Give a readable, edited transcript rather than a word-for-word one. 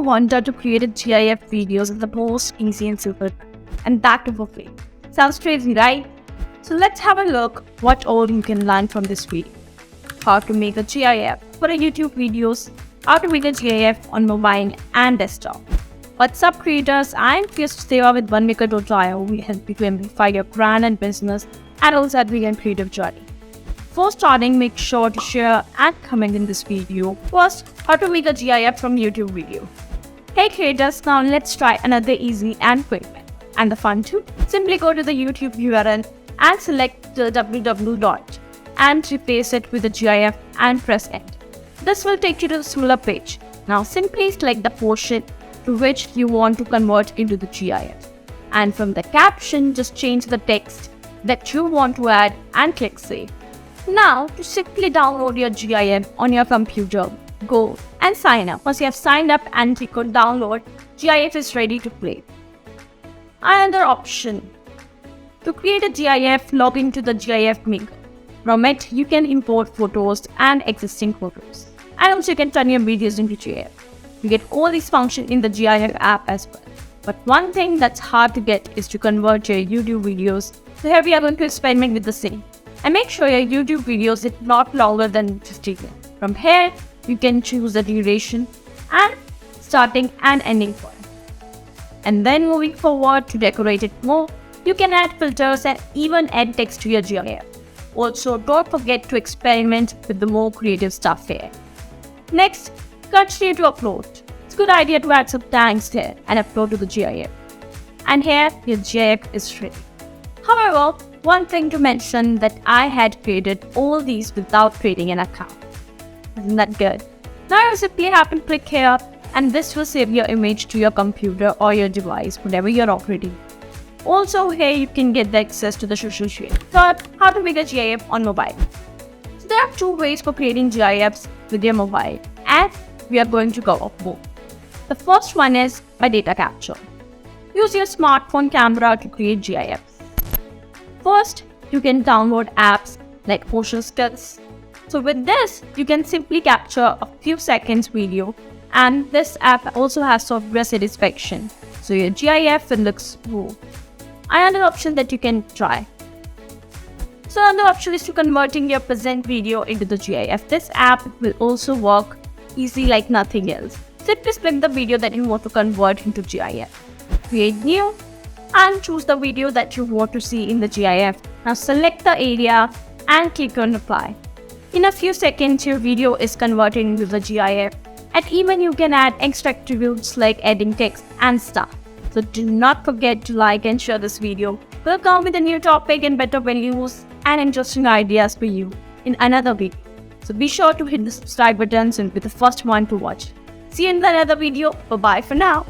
wanted to create a GIF videos in the most easy and simple, and that too for free. Sounds crazy, right? So let's have a look what all you can learn from this video. How to make a GIF for a YouTube videos, how to make a GIF on mobile and desktop. What's up creators, I'm Seva with Onemaker.io. We help you to amplify your brand and business and also advance your creative journey. Before starting, make sure to share and comment in this video. First, how to make a GIF from YouTube video. Hey creators, now let's try another easy and quick way. And the fun too. Simply go to the YouTube URL and select the www and replace it with a GIF and press enter. This will take you to the similar page. Now simply select the portion to which you want to convert into the GIF. And from the caption, just change the text that you want to add and click save. Now, to simply download your GIF on your computer, go and sign up. Once you have signed up and click on download, GIF is ready to play. Another option. To create a GIF, log into the GIF Maker. From it, you can import photos and existing photos. And also you can turn your videos into GIF. You get all these functions in the GIF app as well. But one thing that's hard to get is to convert your YouTube videos. So here we are going to experiment with the same. And make sure your YouTube videos is not longer than 50 minutes. From here, you can choose the duration and starting and ending point. And then moving forward to decorate it more, you can add filters and even add text to your GIF. Also, don't forget to experiment with the more creative stuff here. Next, continue to upload. It's a good idea to add some tags here and upload to the GIF. And here, your GIF is ready. However, one thing to mention that I had created all these without creating an account. Isn't that good? Now you simply have to click here and this will save your image to your computer or your device, whatever you're operating. Also here you can get the access to the social share. Third, how to make a GIF on mobile. So there are two ways for creating GIFs with your mobile and we are going to cover both. The first one is by data capture. Use your smartphone camera to create GIFs. First, you can download apps like Motion Skills. So with this, you can simply capture a few seconds video and this app also has software satisfaction. So your GIF will look smooth. Another option that you can try. So another option is to converting your present video into the GIF. This app will also work easy like nothing else. Simply select the video that you want to convert into GIF. Create new and choose the video that you want to see in the GIF. Now select the area and click on apply. In a few seconds, your video is converted into the GIF. And even you can add extra attributes like adding text and stuff. So do not forget to like and share this video. We'll come with a new topic and better values and interesting ideas for you in another video. So be sure to hit the subscribe button and be the first one to watch. See you in another video. Bye bye for now.